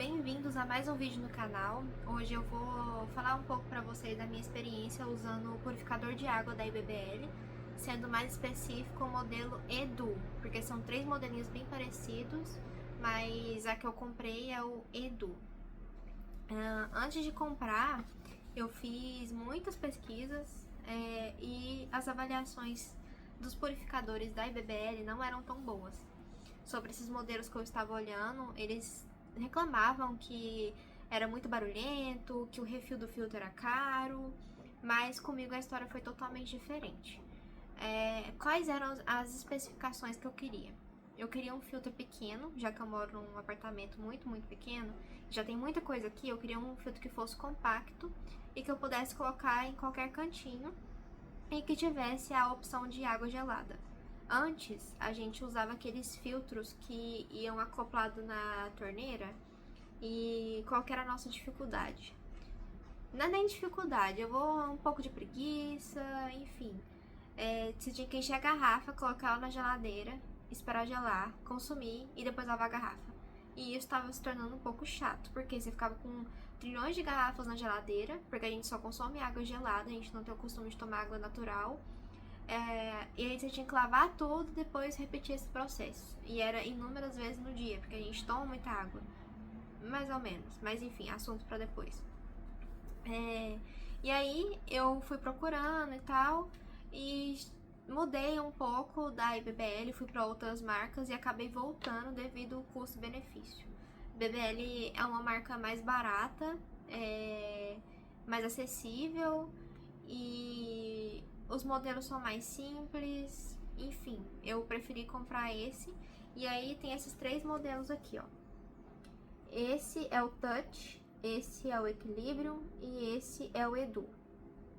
bem-vindos a mais um vídeo no canal. Hoje eu vou falar um pouco para vocês da minha experiência usando o purificador de água da IBBL, sendo mais específico o modelo Edu, porque são três modelinhos bem parecidos, mas a que eu comprei é o Edu. Antes de comprar, eu fiz muitas pesquisas e as avaliações dos purificadores da IBBL não eram tão boas. Sobre esses modelos que eu estava olhando, eles reclamavam que era muito barulhento, que o refil do filtro era caro, mas comigo a história foi totalmente diferente. Quais eram as especificações que eu queria? Eu queria um filtro pequeno, já que eu moro num apartamento muito pequeno, já tem muita coisa aqui, eu queria um filtro que fosse compacto e que eu pudesse colocar em qualquer cantinho e que tivesse a opção de água gelada. Antes, a gente usava aqueles filtros que iam acoplado na torneira. E qual que era a nossa dificuldade? Não é nem dificuldade, eu vou um pouco de preguiça, enfim. Você tinha que encher a garrafa, colocar ela na geladeira, esperar gelar, consumir e depois lavar a garrafa. E isso estava se tornando um pouco chato, porque você ficava com trilhões de garrafas na geladeira, porque a gente só consome água gelada, a gente não tem o costume de tomar água natural. E aí você tinha que lavar tudo e depois repetir esse processo. E era inúmeras vezes no dia, porque a gente toma muita água. Mais ou menos. Mas enfim, assunto pra depois. E aí eu fui procurando e tal. E mudei um pouco da IBBL, fui pra outras marcas e acabei voltando devido ao custo-benefício. BBL é uma marca mais barata, mais acessível e os modelos são mais simples, enfim, eu preferi comprar esse. E aí tem esses três modelos aqui, ó. Esse é o Touch, esse é o Equilibrium e esse é o Edu.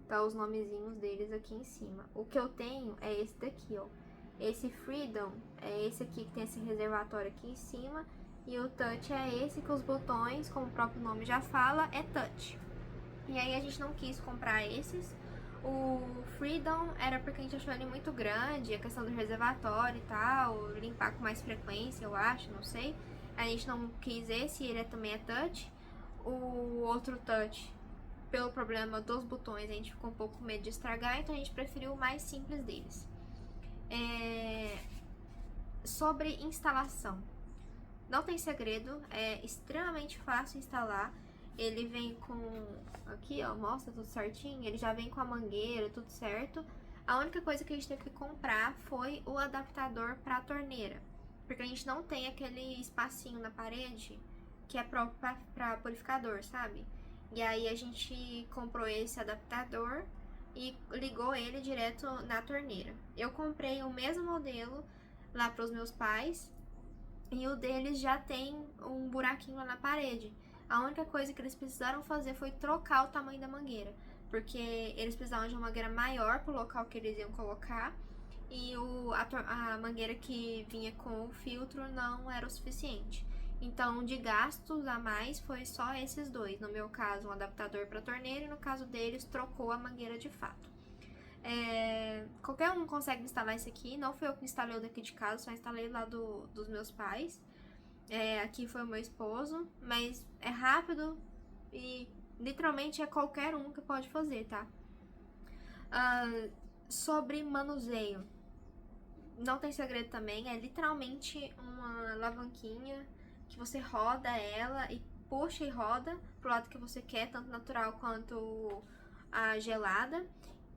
Tá os nomezinhos deles aqui em cima. O que eu tenho é esse daqui, ó. Esse Freedom é esse aqui que tem esse reservatório aqui em cima. E o Touch é esse que os botões, como o próprio nome já fala, é Touch. E aí a gente não quis comprar esses. O Freedom era porque a gente achou ele muito grande, a questão do reservatório e tal, limpar com mais frequência, eu acho, não sei. A gente não quis esse, ele também é touch. O outro touch, pelo problema dos botões, a gente ficou um pouco com medo de estragar, então a gente preferiu o mais simples deles. Sobre instalação, não tem segredo, é extremamente fácil instalar. Ele vem com, aqui ó, mostra tudo certinho, ele já vem com a mangueira, tudo certo. A única coisa que a gente teve que comprar foi o adaptador para a torneira, porque a gente não tem aquele espacinho na parede que é próprio para purificador, sabe? E aí a gente comprou esse adaptador e ligou ele direto na torneira. Eu comprei o mesmo modelo lá para os meus pais e o deles já tem um buraquinho lá na parede. A única coisa que eles precisaram fazer foi trocar o tamanho da mangueira, porque eles precisavam de uma mangueira maior pro local que eles iam colocar e a mangueira que vinha com o filtro não era o suficiente. Então, de gastos a mais, foi só esses dois. No meu caso, um adaptador para torneira e no caso deles, trocou a mangueira de fato. Qualquer um consegue instalar esse aqui. Não foi eu que instalei o daqui de casa, só instalei lá dos meus pais. Aqui foi o meu esposo, mas é rápido e literalmente é qualquer um que pode fazer, tá? Sobre manuseio, não tem segredo também, é literalmente uma alavanquinha que você roda ela e puxa e roda pro lado que você quer, tanto natural quanto a gelada.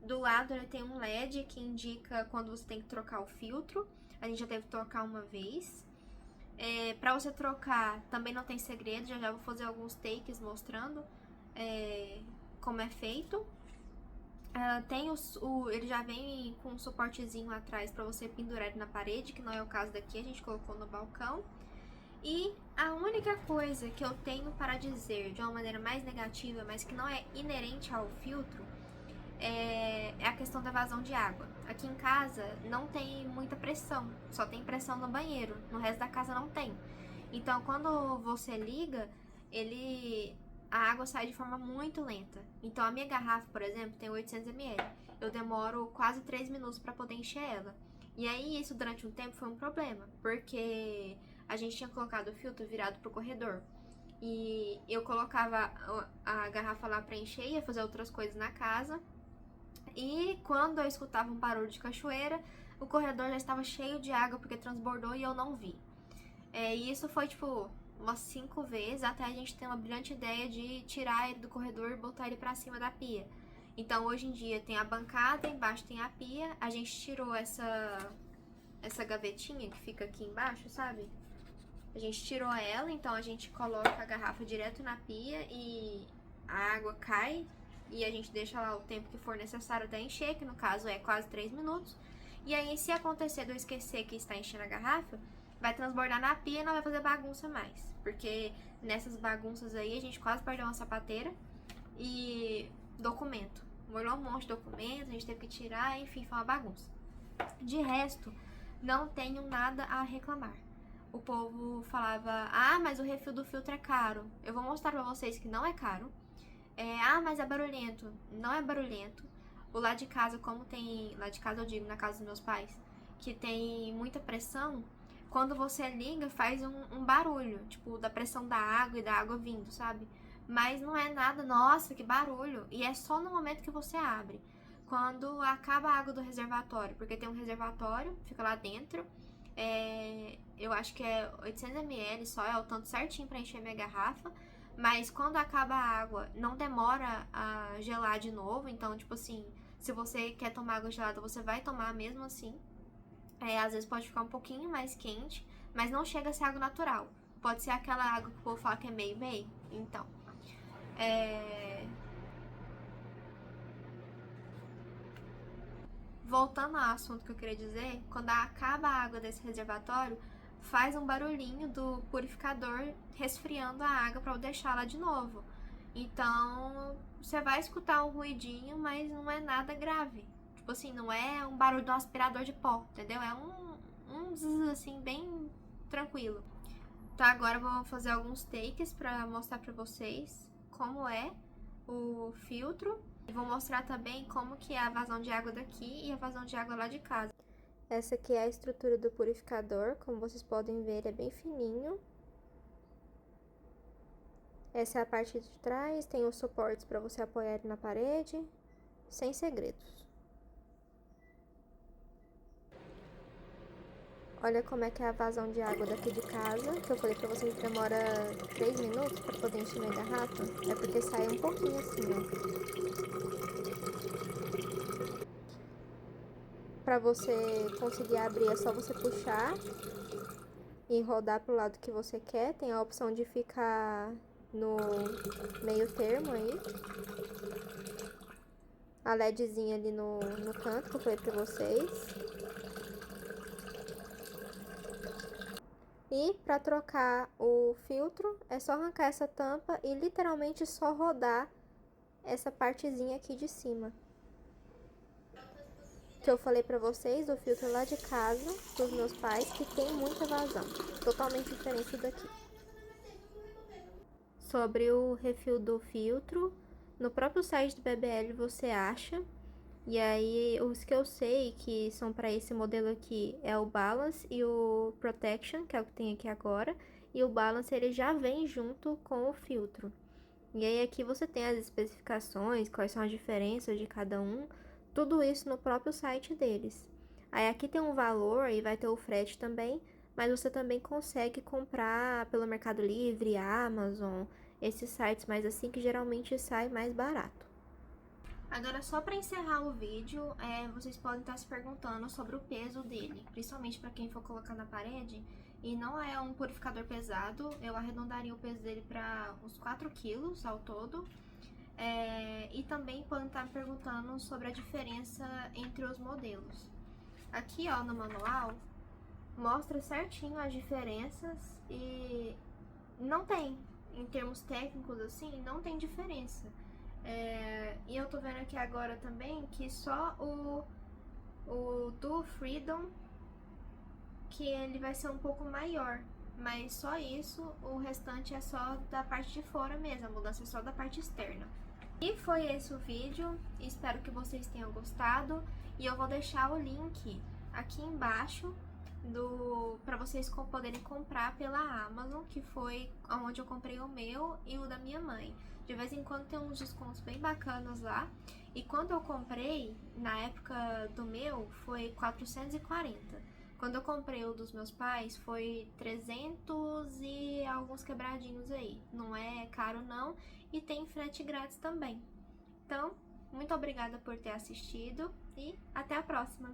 Do lado ele tem um LED que indica quando você tem que trocar o filtro. A gente já teve que trocar uma vez. Pra você trocar também não tem segredo, já vou fazer alguns takes mostrando como é feito. Ele já vem com um suportezinho atrás pra você pendurar ele na parede, que não é o caso daqui, a gente colocou no balcão. E a única coisa que eu tenho para dizer de uma maneira mais negativa, mas que não é inerente ao filtro, é a questão da vazão de água. Aqui em casa não tem muita pressão, só tem pressão no banheiro, no resto da casa não tem. Então quando você liga, a água sai de forma muito lenta. Então a minha garrafa, por exemplo, tem 800 ml. Eu demoro quase 3 minutos para poder encher ela. E aí isso durante um tempo foi um problema, porque a gente tinha colocado o filtro virado pro corredor. E eu colocava a garrafa lá pra encher, ia fazer outras coisas na casa. E quando eu escutava um barulho de cachoeira, o corredor já estava cheio de água porque transbordou e eu não vi. E isso foi tipo umas 5 vezes até a gente ter uma brilhante ideia de tirar ele do corredor e botar ele pra cima da pia. Então hoje em dia tem a bancada, embaixo tem a pia, a gente tirou essa gavetinha que fica aqui embaixo, sabe? A gente tirou ela, então a gente coloca a garrafa direto na pia e a água cai e a gente deixa lá o tempo que for necessário até encher, que no caso é quase 3 minutos. E aí, se acontecer de eu esquecer que está enchendo a garrafa, vai transbordar na pia e não vai fazer bagunça mais. Porque nessas bagunças aí a gente quase perdeu uma sapateira e documento. Molhou um monte de documento, a gente teve que tirar, enfim, foi uma bagunça. De resto, não tenho nada a reclamar. O povo falava, mas o refil do filtro é caro. Eu vou mostrar pra vocês que não é caro. Mas é barulhento. Não é barulhento. O lá de casa, como tem... Lá de casa eu digo, na casa dos meus pais, que tem muita pressão, quando você liga faz um barulho, tipo, da pressão da água e da água vindo, sabe? Mas não é nada, nossa, que barulho. E é só no momento que você abre. Quando acaba a água do reservatório, porque tem um reservatório, fica lá dentro. Eu acho que é 800 ml só, é o tanto certinho pra encher minha garrafa. Mas quando acaba a água, não demora a gelar de novo. Então, tipo assim, se você quer tomar água gelada, você vai tomar mesmo assim. Às vezes pode ficar um pouquinho mais quente, mas não chega a ser água natural. Pode ser aquela água que o povo fala que é meio-meio. Então, voltando ao assunto que eu queria dizer, quando acaba a água desse reservatório, faz um barulhinho do purificador resfriando a água para eu deixá-la de novo. Então, você vai escutar um ruidinho, mas não é nada grave. Tipo assim, não é um barulho de um aspirador de pó, entendeu? É um zzz, assim, bem tranquilo. Então agora eu vou fazer alguns takes para mostrar para vocês como é o filtro. E vou mostrar também como que é a vazão de água daqui e a vazão de água lá de casa. Essa aqui é a estrutura do purificador, como vocês podem ver, ele é bem fininho. Essa é a parte de trás, tem os suportes para você apoiar ele na parede, sem segredos. Olha como é que é a vazão de água daqui de casa, que eu falei pra vocês que demora 3 minutos pra poder encher minha garrafa. É porque sai um pouquinho assim, ó. Pra você conseguir abrir é só você puxar e rodar pro lado que você quer. Tem a opção de ficar no meio termo aí. A LEDzinha ali no canto que eu falei pra vocês. E para trocar o filtro, é só arrancar essa tampa e literalmente só rodar essa partezinha aqui de cima. Que eu falei para vocês do filtro lá de casa, dos meus pais, que tem muita vazão. Totalmente diferente daqui. Sobre o refil do filtro, no próprio site do BBL você acha. E aí, os que eu sei que são para esse modelo aqui é o Balance e o Protection, que é o que tem aqui agora. E o Balance, ele já vem junto com o filtro. E aí, aqui você tem as especificações, quais são as diferenças de cada um. Tudo isso no próprio site deles. Aí, aqui tem um valor e vai ter o frete também. Mas você também consegue comprar pelo Mercado Livre, Amazon, esses sites mais assim que geralmente sai mais barato. Agora, só para encerrar o vídeo, vocês podem estar se perguntando sobre o peso dele, principalmente para quem for colocar na parede. E não é um purificador pesado, eu arredondaria o peso dele para uns 4 quilos ao todo. E também podem estar me perguntando sobre a diferença entre os modelos. Aqui, ó, no manual, mostra certinho as diferenças e não tem, em termos técnicos assim, não tem diferença. E eu tô vendo aqui agora também que só o do Freedom, que ele vai ser um pouco maior, mas só isso, o restante é só da parte de fora mesmo, a mudança é só da parte externa. E foi esse o vídeo, espero que vocês tenham gostado, e eu vou deixar o link aqui embaixo para vocês poderem comprar pela Amazon, que foi onde eu comprei o meu e o da minha mãe. De vez em quando tem uns descontos bem bacanas lá. E quando eu comprei, na época do meu, foi 440. Quando eu comprei o dos meus pais, foi 300 e alguns quebradinhos aí. Não é caro não, e tem frete grátis também. Então, muito obrigada por ter assistido e até a próxima!